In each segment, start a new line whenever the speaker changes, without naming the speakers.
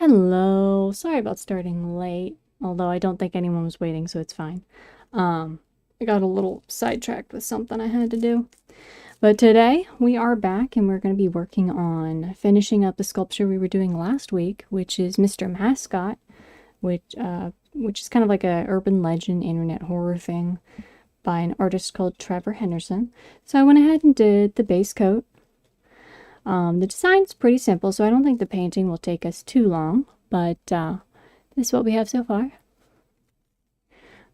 Hello. Sorry about starting late, although I don't think anyone was waiting, so it's fine. I got a little sidetracked with something I had to do. But today we are back and we're going to be working on finishing up the sculpture we were doing last week, which is Mr. Mascot, which is kind of like a urban legend internet horror thing by an artist called Trevor Henderson. So I went ahead and did the base coat. The design's pretty simple, so I don't think the painting will take us too long, but this is what we have so far.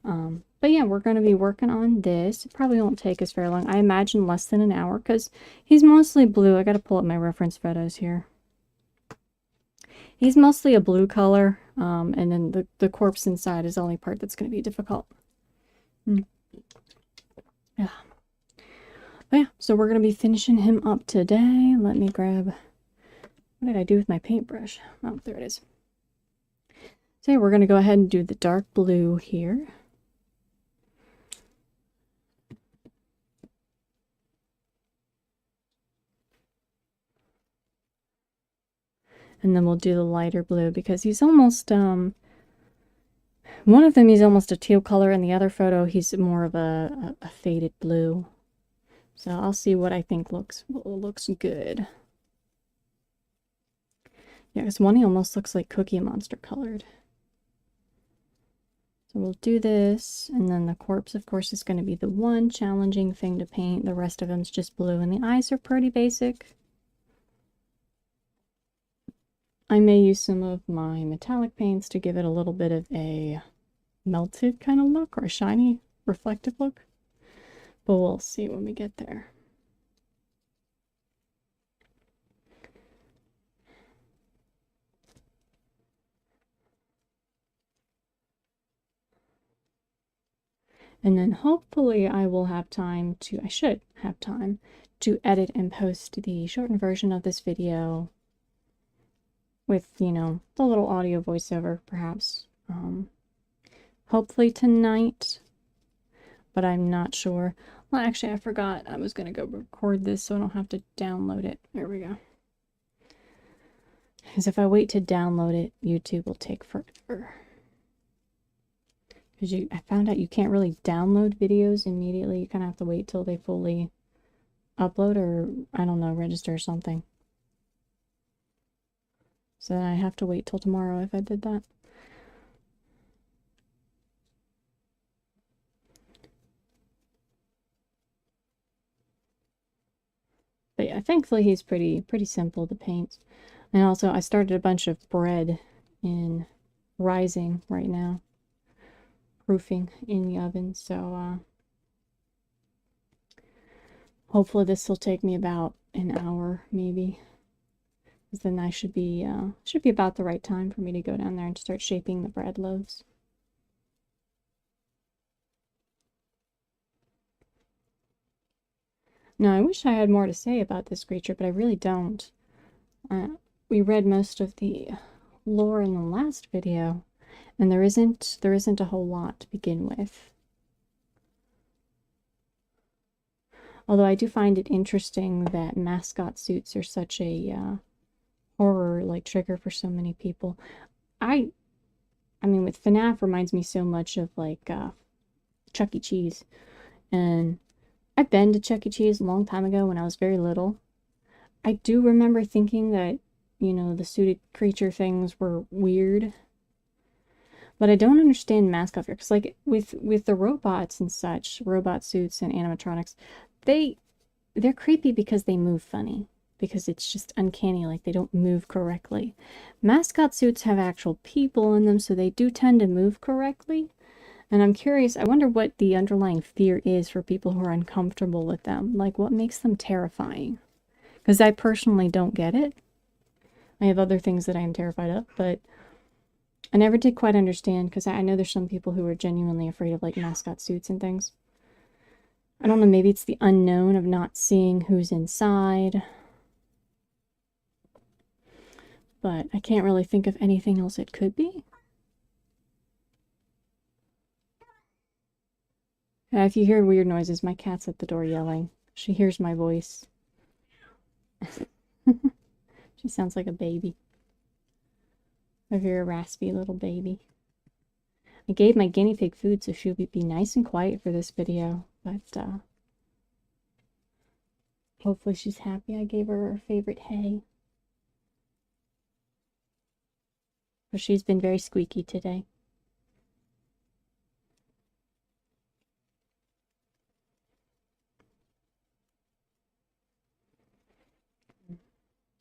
But yeah, we're going to be working on this. It probably won't take us very long. I imagine less than an hour because he's mostly blue. I got to pull up my reference photos here. He's mostly a blue color, and then the corpse inside is the only part that's going to be difficult. Yeah. But yeah, so we're going to be finishing him up today. Let me grab... What did I do with my paintbrush? Oh, there it is. So yeah, we're going to go ahead and do the dark blue here. And then we'll do the lighter blue because he's almost, one of them he's almost a teal color, and the other photo he's more of a faded blue. So I'll see what I think looks good. Yeah, because one he almost looks like Cookie Monster colored. So we'll do this, and then the corpse, of course, is going to be the one challenging thing to paint. The rest of them's just blue, and the eyes are pretty basic. I may use some of my metallic paints to give it a little bit of a melted kind of look, or a shiny, reflective look. But we'll see when we get there. And then hopefully I will have time to, I should have time to edit and post the shortened version of this video with, you know, the little audio voiceover, perhaps. Hopefully tonight, but I'm not sure. Well, actually, I forgot I was going to go record this so I don't have to download it. There we go. Because if I wait to download it, YouTube will take forever. Because I found out you can't really download videos immediately. You kind of have to wait till they fully upload, or, I don't know, register or something. So then I have to wait till tomorrow if I did that. But yeah, thankfully he's pretty simple to paint. And also I started a bunch of bread in rising right now, proofing in the oven, so hopefully this will take me about an hour maybe. Because then I should be about the right time for me to go down there and start shaping the bread loaves. Now, I wish I had more to say about this creature, but I really don't. We read most of the lore in the last video, and there isn't a whole lot to begin with. Although I do find it interesting that mascot suits are such a horror like trigger for so many people. I mean, with FNAF reminds me so much of like Chuck E. Cheese, and I've been to Chuck E. Cheese a long time ago when I was very little. I do remember thinking that, you know, the suited creature things were weird. But I don't understand mascot fear, because like with the robots and such, robot suits and animatronics, they're creepy because they move funny. Because it's just uncanny, like they don't move correctly. Mascot suits have actual people in them, so they do tend to move correctly. And I'm curious, I wonder what the underlying fear is for people who are uncomfortable with them. Like, what makes them terrifying? Because I personally don't get it. I have other things that I am terrified of, but I never did quite understand, because I know there's some people who are genuinely afraid of, like, mascot suits and things. I don't know, maybe it's the unknown of not seeing who's inside. But I can't really think of anything else it could be. If you hear weird noises, my cat's at the door yelling. She hears my voice. She sounds like a baby. A very raspy little baby. I gave my guinea pig food, so she would be nice and quiet for this video, but hopefully she's happy I gave her her favorite hay. But she's been very squeaky today.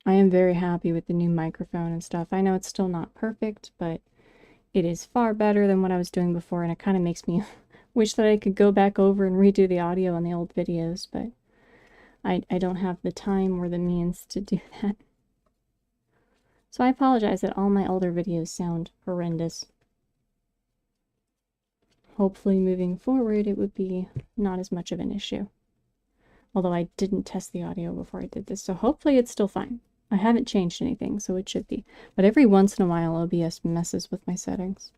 I am very happy with the new microphone and stuff. I know it's still not perfect, but it is far better than what I was doing before, and it kind of makes me wish that I could go back over and redo the audio on the old videos, but I don't have the time or the means to do that. So I apologize that all my older videos sound horrendous. Hopefully moving forward it would be not as much of an issue. Although I didn't test the audio before I did this, so hopefully it's still fine. I haven't changed anything, so it should be. But every once in a while, OBS messes with my settings.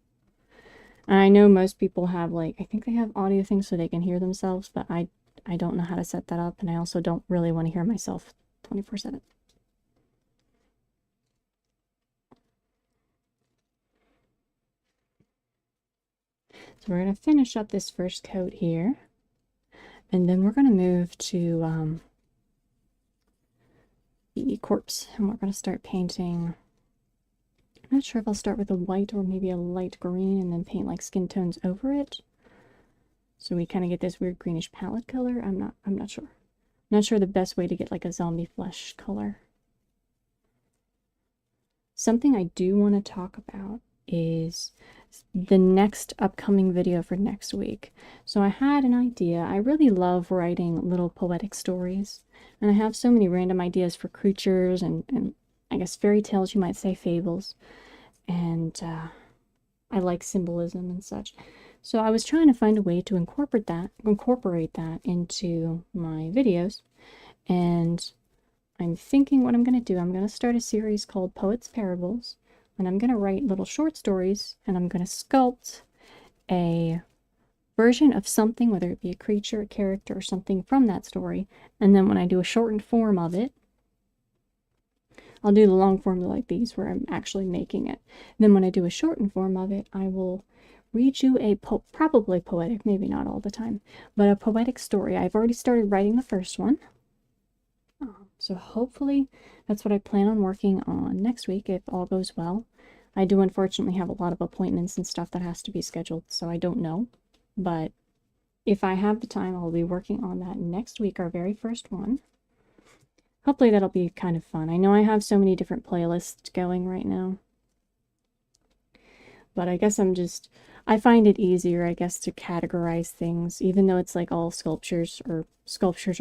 And I know most people have, like, I think they have audio things so they can hear themselves, but I don't know how to set that up, and I also don't really want to hear myself 24/7. So we're going to finish up this first coat here, and then we're going to move to the corpse, and we're going to start painting. I'm not sure if I'll start with a white or maybe a light green and then paint like skin tones over it. So we kind of get this weird greenish palette color. I'm not sure. I'm not sure the best way to get like a zombie flesh color. Something I do want to talk about is the next upcoming video for next week. So I had an idea. I really love writing little poetic stories, and I have so many random ideas for creatures and I guess fairy tales, you might say, fables, and I like symbolism and such. So I was trying to find a way to incorporate that into my videos, and I'm thinking what I'm going to do. I'm going to start a series called Poets Parables, and I'm going to write little short stories, and I'm going to sculpt a version of something, whether it be a creature, a character, or something from that story, and then when I do a shortened form of it, I'll do the long form like these where I'm actually making it. Then when I do a shortened form of it, I will read you a probably poetic, maybe not all the time, but a poetic story. I've already started writing the first one. So hopefully that's what I plan on working on next week if all goes well. I do unfortunately have a lot of appointments and stuff that has to be scheduled, so I don't know. But if I have the time, I'll be working on that next week, our very first one. Hopefully that'll be kind of fun. I know I have so many different playlists going right now. But I guess I find it easier, I guess, to categorize things, even though it's like all sculptures or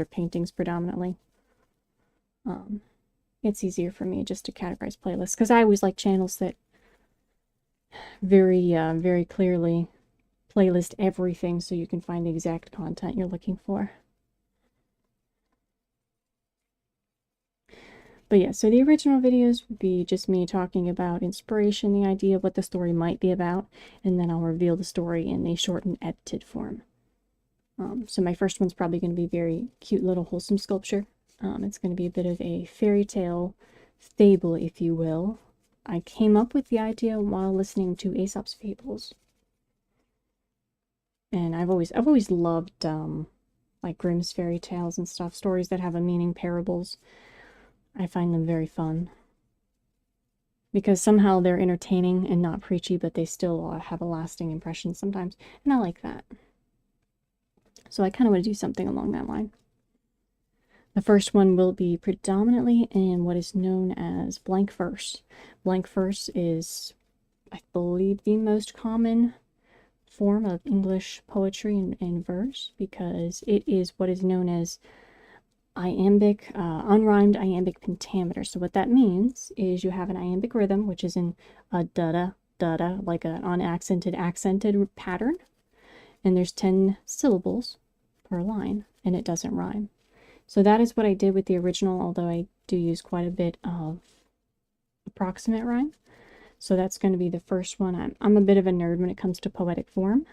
paintings predominantly. It's easier for me just to categorize playlists, because I always like channels that very clearly playlist everything so you can find the exact content you're looking for. But yeah, so the original videos would be just me talking about inspiration, the idea of what the story might be about, and then I'll reveal the story in the shortened, edited form. So my first one's probably going to be very cute little wholesome sculpture. It's going to be a bit of a fairy tale fable, if you will. I came up with the idea while listening to Aesop's Fables. And I've always loved like Grimm's fairy tales and stuff, stories that have a meaning, parables. I find them very fun because somehow they're entertaining and not preachy, but they still have a lasting impression sometimes, and I like that. So I kind of want to do something along that line. The first one will be predominantly in what is known as blank verse. Blank verse is, I believe, the most common form of English poetry and verse, because it is what is known as iambic, unrhymed iambic pentameter. So what that means is you have an iambic rhythm, which is in a da-da, da-da, like an unaccented, accented pattern. And there's 10 syllables per line, and it doesn't rhyme. So that is what I did with the original, although I do use quite a bit of approximate rhyme. So that's going to be the first one. I'm a bit of a nerd when it comes to poetic form.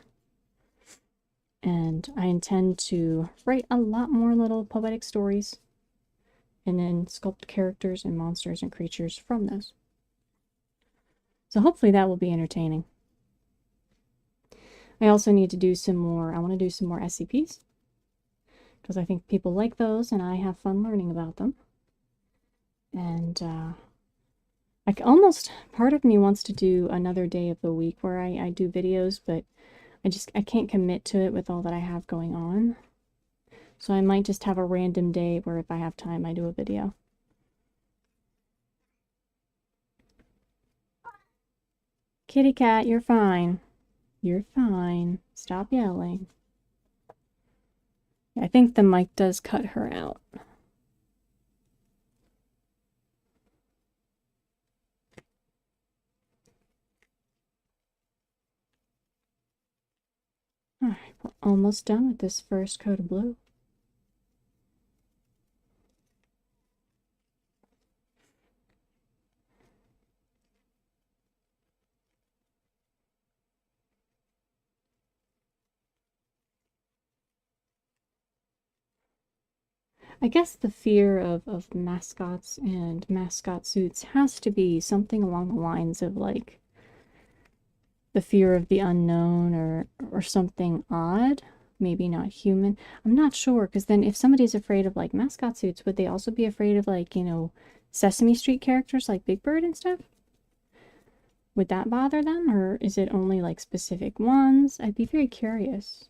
And I intend to write a lot more little poetic stories and then sculpt characters and monsters and creatures from those. So hopefully that will be entertaining. I also need to do some more, I want to do some more SCPs. Because I think people like those and I have fun learning about them. And like almost part of me wants to do another day of the week where I do videos, but I can't commit to it with all that I have going on. So I might just have a random day where if I have time I do a video. Kitty cat, you're fine. You're fine. Stop yelling. I think the mic does cut her out. Alright, we're almost done with this first coat of blue. I guess the fear of mascots and mascot suits has to be something along the lines of like the fear of the unknown or something odd, maybe not human. I'm not sure, because then if somebody's afraid of like mascot suits, would they also be afraid of like, you know, Sesame Street characters like Big Bird and stuff? Would that bother them, or is it only like specific ones? I'd be very curious.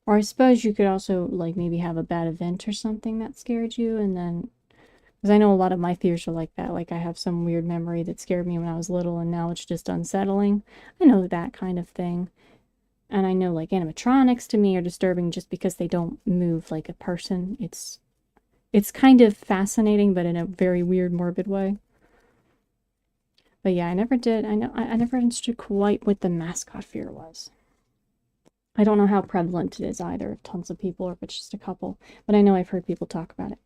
Or I suppose you could also like maybe have a bad event or something that scared you, and then because I know a lot of my fears are like that. Like I have some weird memory that scared me when I was little and now it's just unsettling. I know that kind of thing. And I know like animatronics to me are disturbing just because they don't move like a person. It's kind of fascinating, but in a very weird, morbid way. But yeah, I never did. I never understood quite what the mascot fear was. I don't know how prevalent it is either, if tons of people or if it's just a couple. But I know I've heard people talk about it.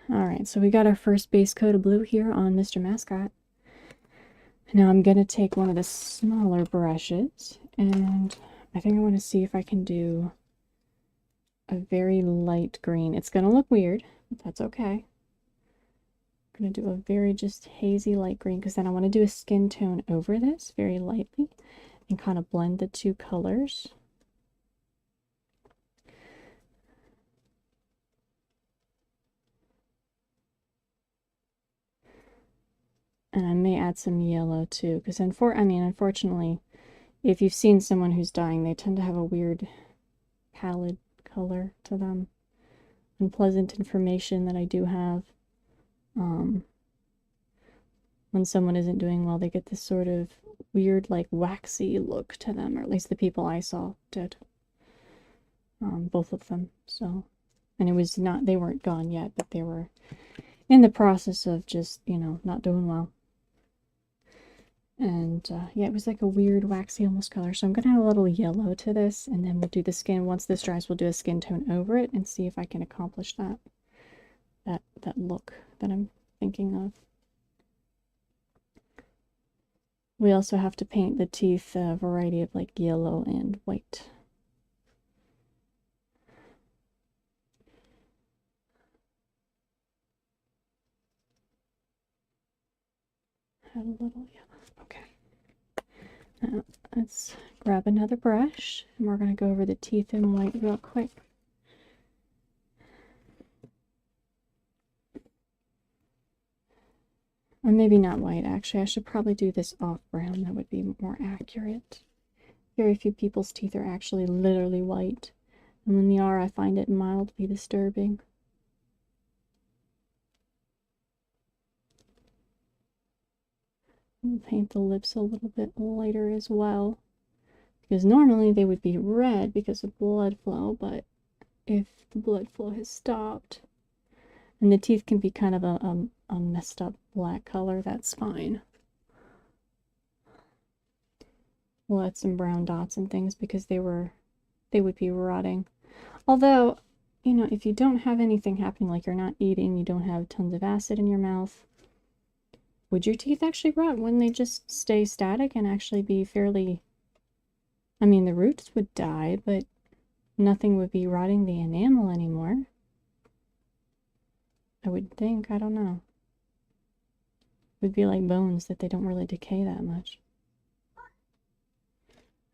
Alright, so we got our first base coat of blue here on Mr. Mascot. Now I'm going to take one of the smaller brushes, and I think I want to see if I can do a very light green. It's going to look weird, but that's okay. I'm going to do a very just hazy light green, because then I want to do a skin tone over this very lightly and kind of blend the two colors. And I may add some yellow too, because unfortunately, if you've seen someone who's dying, they tend to have a weird pallid color to them. Unpleasant information that I do have. When someone isn't doing well, they get this sort of weird, like, waxy look to them, or at least the people I saw did. Both of them, so. And it was not, they weren't gone yet, but they were in the process of just, you know, not doing well. And yeah, it was like a weird waxy almost color. So I'm going to add a little yellow to this, and then we'll do the skin. Once this dries, we'll do a skin tone over it and see if I can accomplish that look that I'm thinking of. We also have to paint the teeth a variety of like yellow and white. Add a little yellow. Okay. Now, let's grab another brush, and we're going to go over the teeth in white real quick. Or maybe not white, actually. I should probably do this off brown. That would be more accurate. Very few people's teeth are actually literally white. And when they are, I find it mildly disturbing. I'll paint the lips a little bit lighter as well. Because normally they would be red because of blood flow, but if the blood flow has stopped, and the teeth can be kind of a messed up black color, that's fine. We'll add some brown dots and things because they would be rotting. Although, you know, if you don't have anything happening, like you're not eating, you don't have tons of acid in your mouth, would your teeth actually rot? Wouldn't they just stay static and actually be fairly... I mean, the roots would die, but nothing would be rotting the enamel anymore. I would think. I don't know. It would be like bones that they don't really decay that much.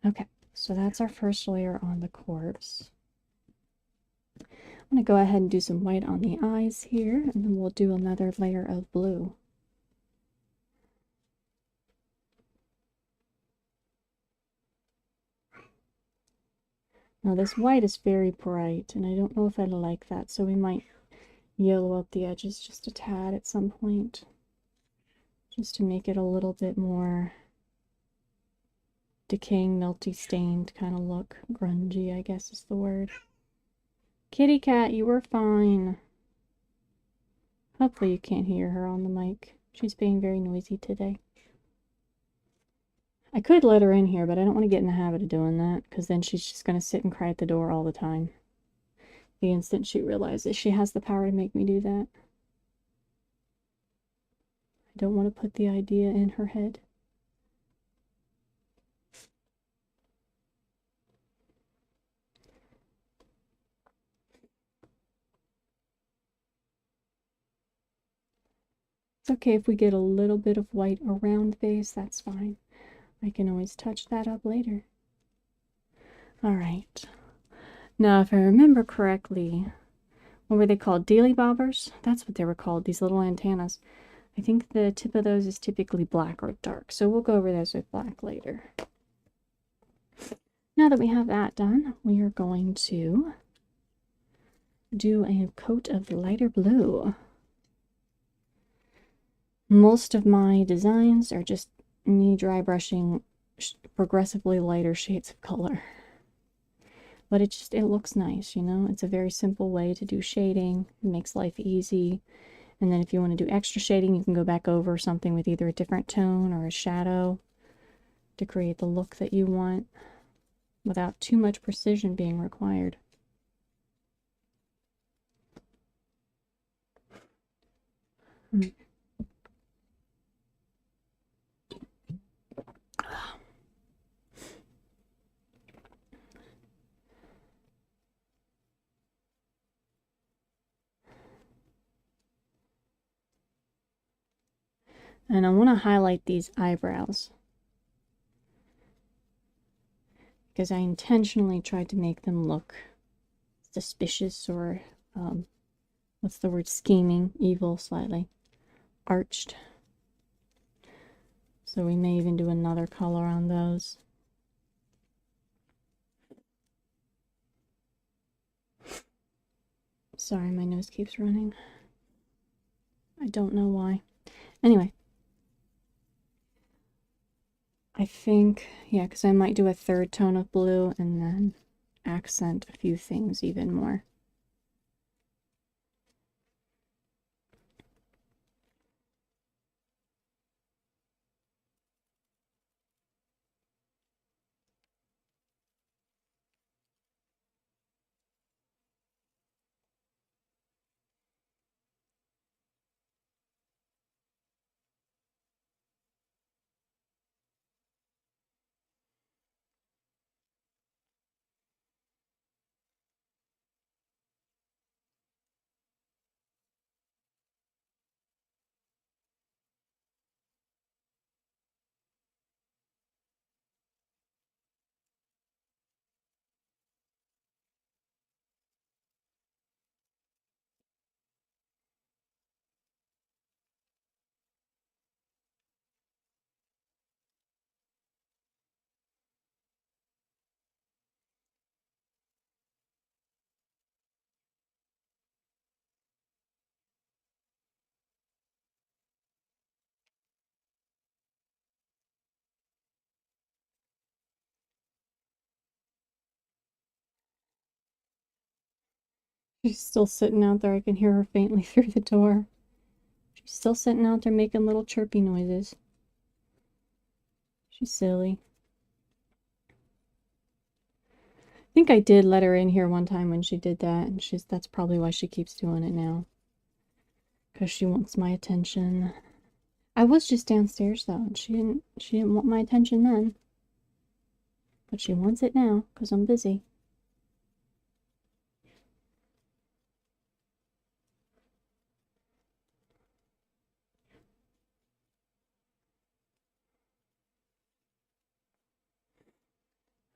Okay, so that's our first layer on the corpse. I'm going to go ahead and do some white on the eyes here, and then we'll do another layer of blue. Now this white is very bright, and I don't know if I like that, so we might yellow up the edges just a tad at some point, just to make it a little bit more decaying, melty, stained kind of look. Grungy, I guess is the word. Kitty cat, you were fine. Hopefully you can't hear her on the mic. She's being very noisy today. I could let her in here, but I don't want to get in the habit of doing that, because then she's just going to sit and cry at the door all the time. The instant she realizes she has the power to make me do that. I don't want to put the idea in her head. It's okay if we get a little bit of white around the base, that's fine. I can always touch that up later. Alright. Now, if I remember correctly, what were they called? Daily bobbers? That's what they were called, these little antennas. I think the tip of those is typically black or dark, so we'll go over those with black later. Now that we have that done, we are going to do a coat of lighter blue. Most of my designs are just me dry brushing progressively lighter shades of color. But it looks nice, you know? It's a very simple way to do shading. It makes life easy. And then if you want to do extra shading, you can go back over something with either a different tone or a shadow to create the look that you want without too much precision being required. And I want to highlight these eyebrows, because I intentionally tried to make them look suspicious or, what's the word, scheming, evil, slightly arched. So we may even do another color on those. Sorry, my nose keeps running. I don't know why. Anyway. I think, yeah, because I might do a third tone of blue and then accent a few things even more. She's still sitting out there. I can hear her faintly through the door. She's still sitting out there making little chirpy noises. She's silly. I think I did let her in here one time when she did that, and that's probably why she keeps doing it now. Because she wants my attention. I was just downstairs though, and she didn't want my attention then. But she wants it now, because I'm busy.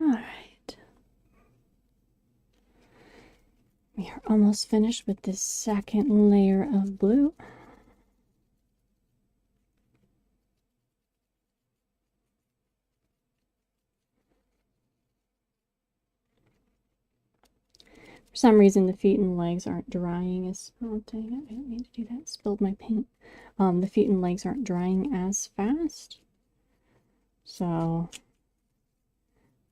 All right. We are almost finished with this second layer of blue. For some reason, the feet and legs aren't drying as... Oh, dang it, I didn't mean to do that. Spilled my paint. The feet and legs aren't drying as fast. So,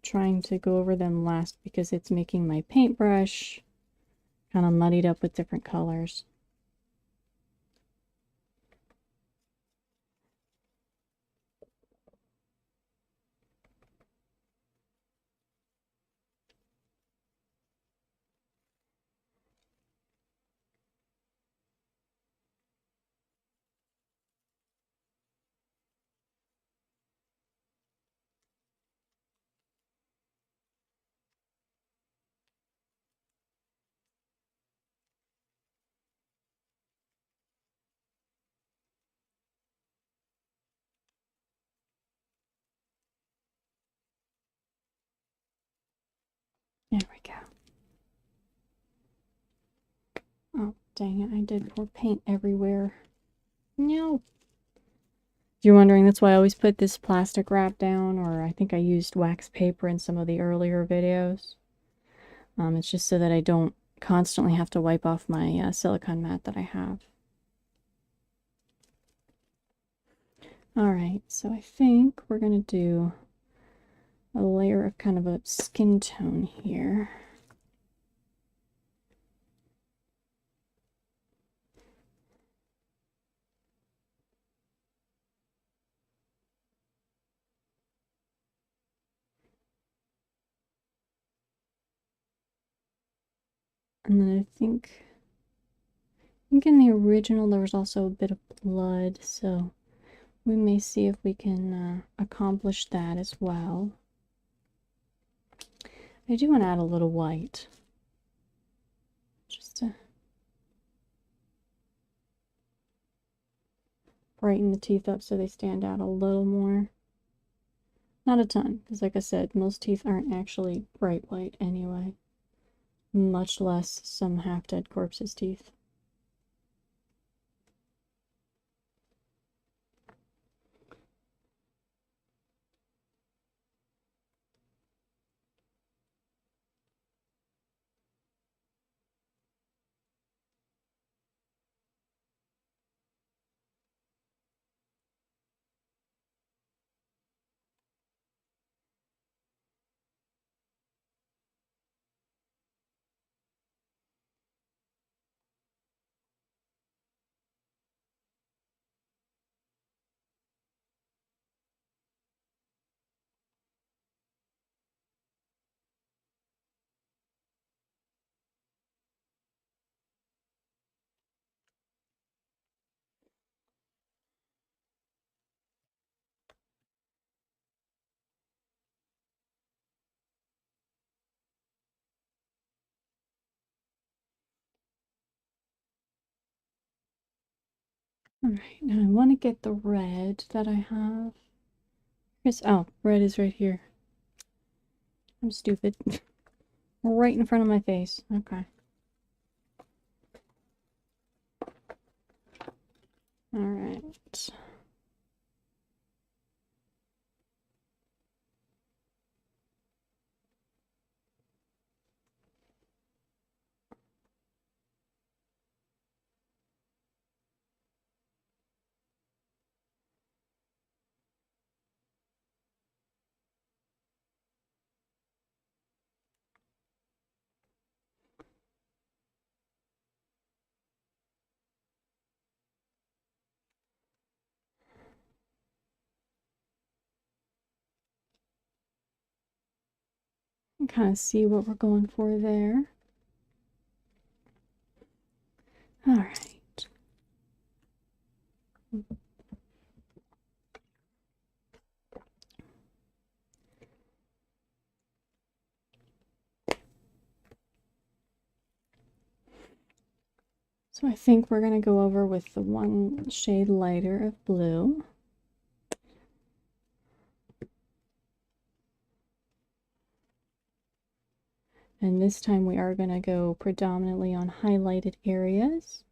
trying to go over them last because it's making my paintbrush kind of muddied up with different colors. There we go. Oh, dang it, I did pour paint everywhere. No. If you're wondering, that's why I always put this plastic wrap down, or I think I used wax paper in some of the earlier videos. It's just so that I don't constantly have to wipe off my silicone mat that I have. Alright, so I think we're going to do a layer of kind of a skin tone here. And then I think in the original there was also a bit of blood, so we may see if we can accomplish that as well. I do want to add a little white, just to brighten the teeth up so they stand out a little more. Not a ton, because like I said, most teeth aren't actually bright white anyway, much less some half-dead corpses' teeth. Alright, now I want to get the red that I have. Oh, red is right here. I'm stupid. Right in front of my face. Okay. Alright. Kind of see what we're going for there. Alright. So I think we're going to go over with the one shade lighter of blue. And this time we are going to go predominantly on highlighted areas.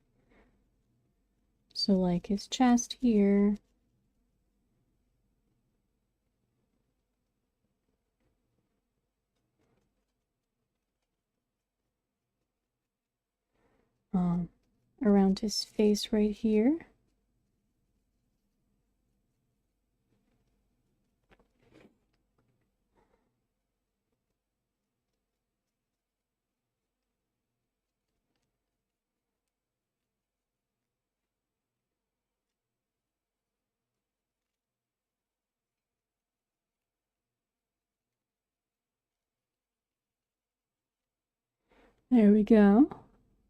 So like his chest here. Around his face right here. There we go.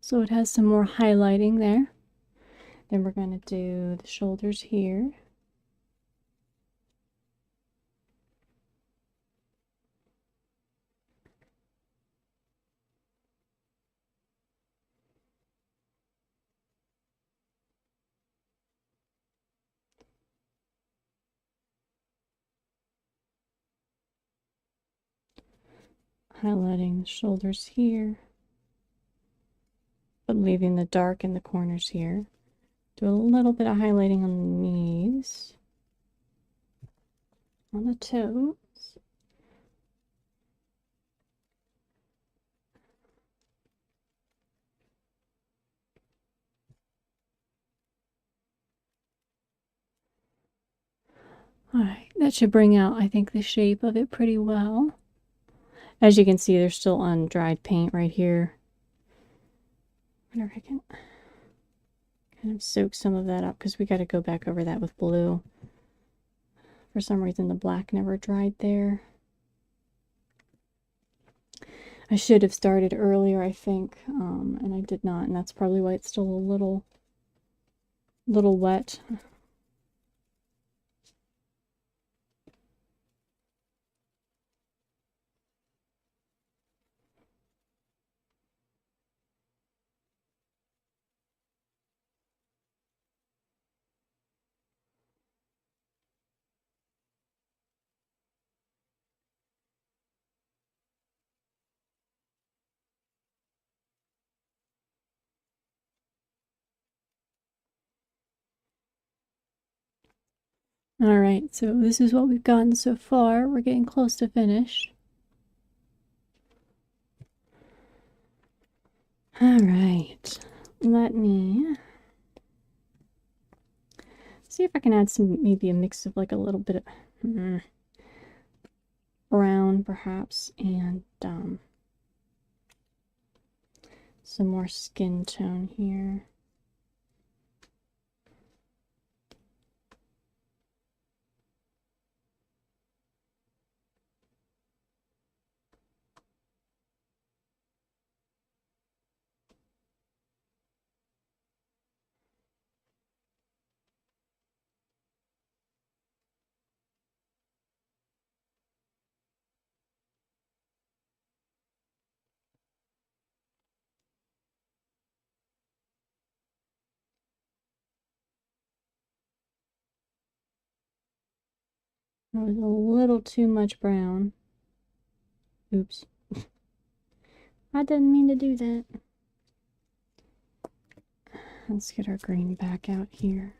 So it has some more highlighting there. Then we're going to do the shoulders here. Highlighting the shoulders here, but leaving the dark in the corners here. Do a little bit of highlighting on the knees, on the toes. Alright, that should bring out, I think, the shape of it pretty well. As you can see, there's still undried paint right here. I wonder if I can kind of soak some of that up, because we got to go back over that with blue. For some reason, the black never dried there. I should have started earlier, I think, and I did not, and that's probably why it's still a little wet. Alright, so this is what we've gotten so far. We're getting close to finish. Alright, let me see if I can add some, maybe a mix of like a little bit of brown perhaps, and some more skin tone here. That was a little too much brown. Oops. I didn't mean to do that. Let's get our green back out here.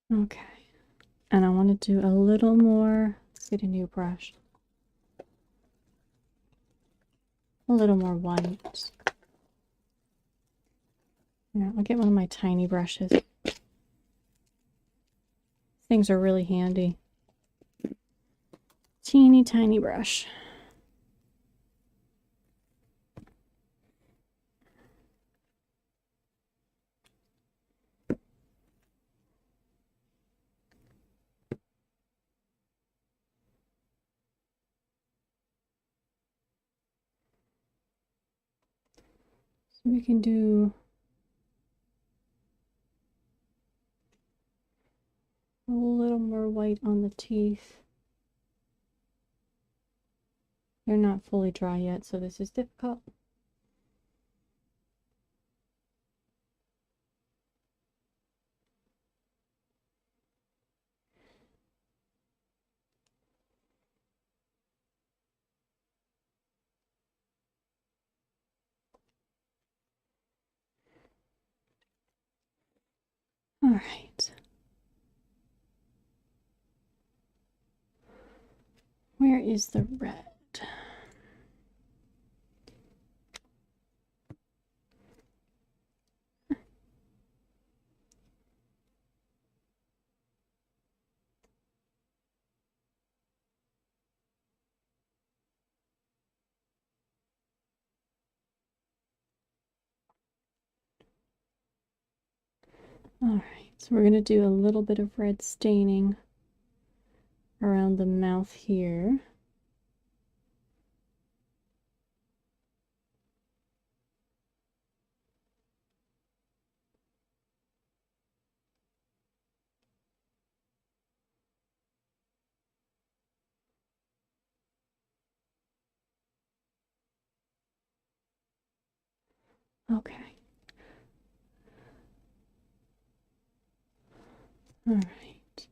Okay, and I want to do a little more. Let's get a new brush. A little more white. Yeah, I'll get one of my tiny brushes. Things are really handy. Teeny tiny brush. We can do a little more white on the teeth. They're not fully dry yet, so this is difficult. All right. Where is the red? All right, so we're going to do a little bit of red staining around the mouth here. Okay. All right.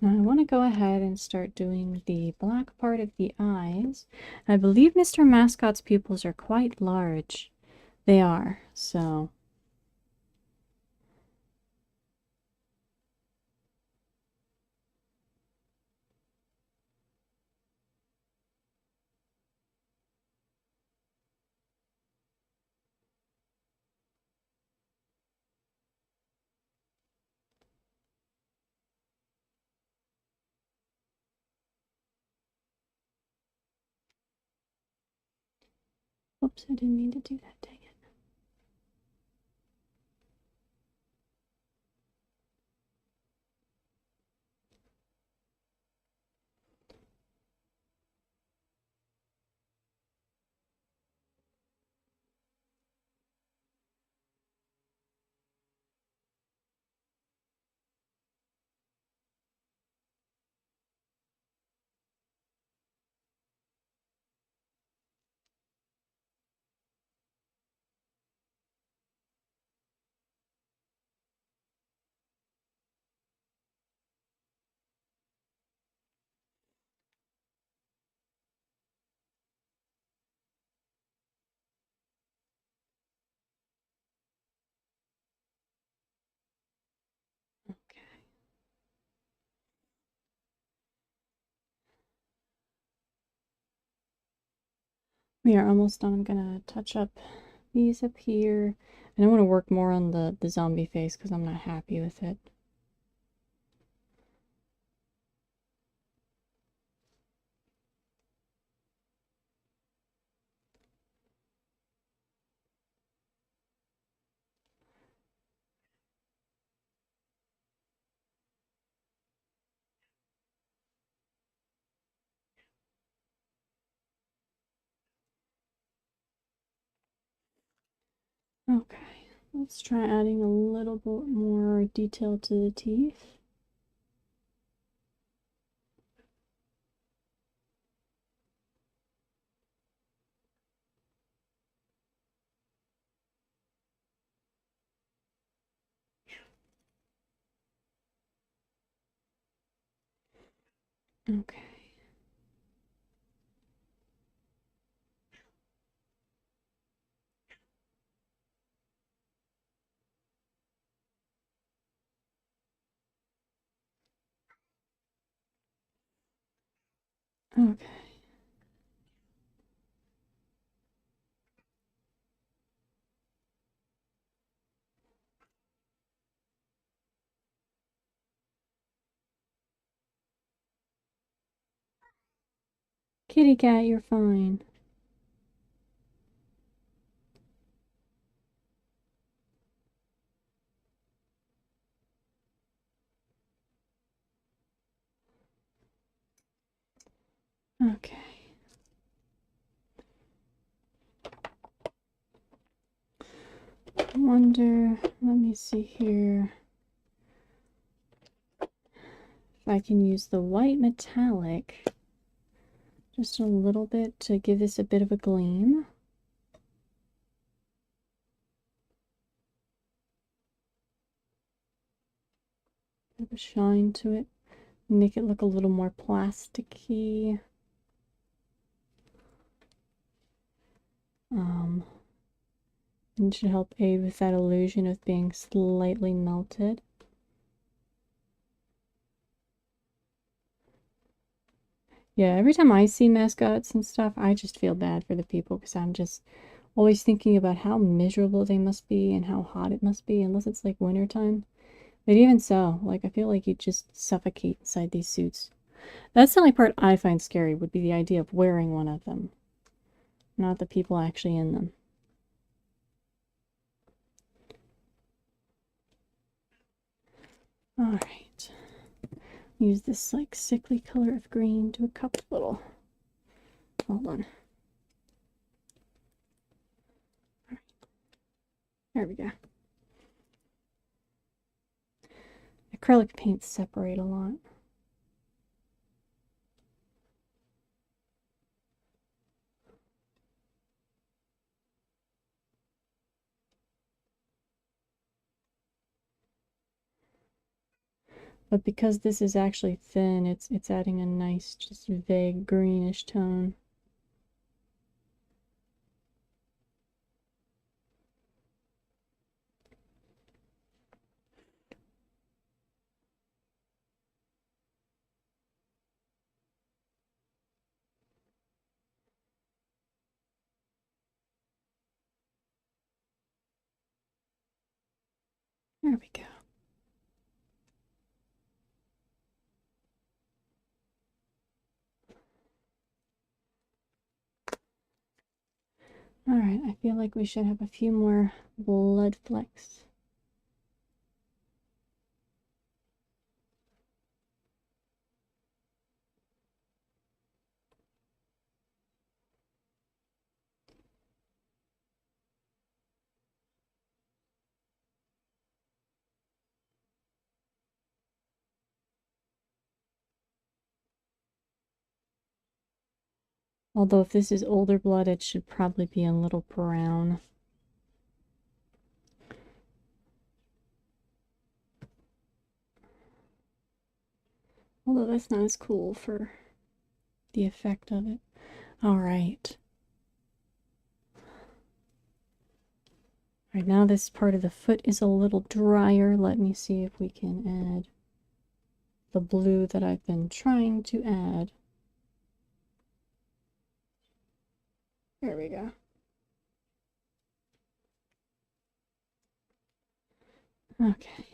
Now I want to go ahead and start doing the black part of the eyes. I believe Mr. Mascot's pupils are quite large. They are, so... Oops, I didn't mean to do that, dang it. Okay. We are almost done. I'm gonna touch up these up here. And I want to work more on the zombie face because I'm not happy with it. Okay, let's try adding a little bit more detail to the teeth. Okay. Okay. Kitty cat, you're fine. Okay. I wonder, let me see here, if I can use the white metallic just a little bit to give this a bit of a gleam. Bit of a shine to it. Make it look a little more plasticky. And should help aid with that illusion of being slightly melted. Yeah, every time I see mascots and stuff, I just feel bad for the people because I'm just always thinking about how miserable they must be and how hot it must be, unless it's like wintertime. But even so, like, I feel like you just suffocate inside these suits. That's the only part I find scary, would be the idea of wearing one of them, not the people actually in them. Alright. Use this, like, sickly color of green to a couple little... Hold on. Alright. There we go. Acrylic paints separate a lot. But because this is actually thin, it's adding a nice, just vague greenish tone. There we go. Alright, I feel like we should have a few more blood flecks. Although if this is older blood, it should probably be a little brown. Although that's not as cool for the effect of it. Alright. Alright, now this part of the foot is a little drier. Let me see if we can add the blue that I've been trying to add. There we go. Okay.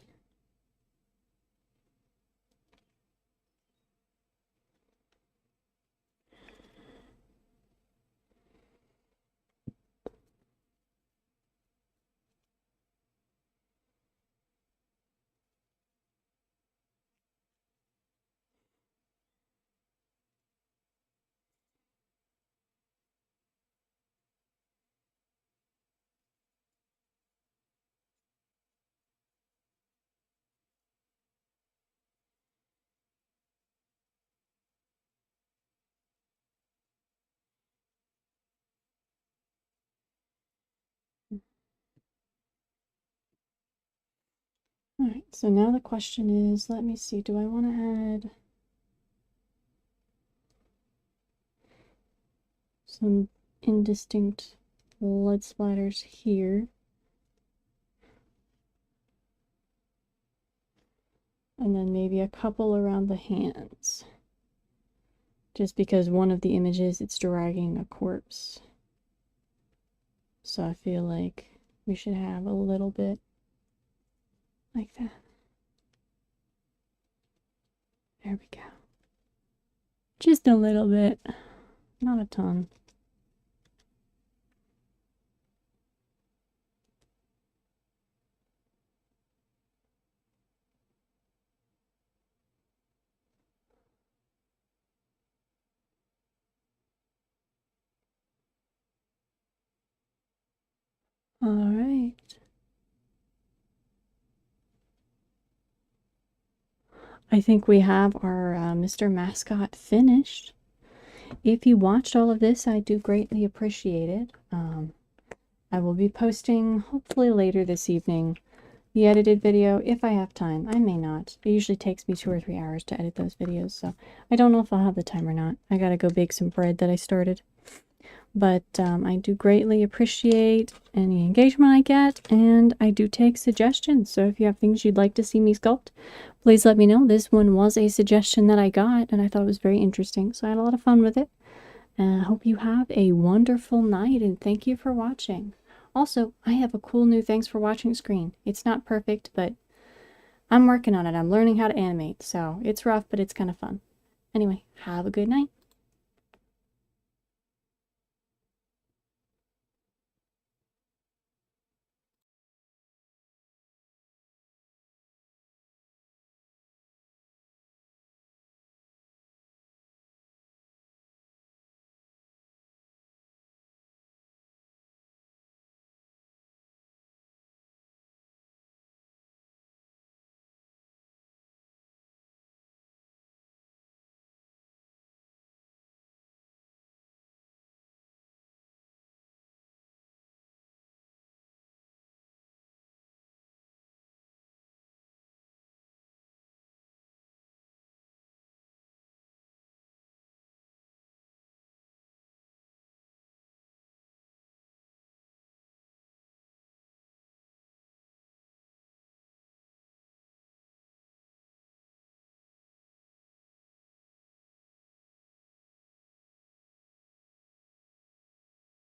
Alright, so now the question is, let me see, do I want to add some indistinct blood splatters here? And then maybe a couple around the hands. Just because one of the images, it's dragging a corpse. So I feel like we should have a little bit like that. There we go. Just a little bit, not a ton. All right. I think we have our Mr. Mascot finished. If you watched all of this, I do greatly appreciate it. I will be posting, hopefully later this evening, the edited video if I have time. I may not. It usually takes me 2 or 3 hours to edit those videos, so I don't know if I'll have the time or not. I gotta go bake some bread that I started. But I do greatly appreciate any engagement I get, and I do take suggestions. So if you have things you'd like to see me sculpt, please let me know. This one was a suggestion that I got, and I thought it was very interesting, so I had a lot of fun with it. And I hope you have a wonderful night, and thank you for watching. Also, I have a cool new thanks for watching screen. It's not perfect, but I'm working on it. I'm learning how to animate, so it's rough, but it's kind of fun. Anyway, have a good night.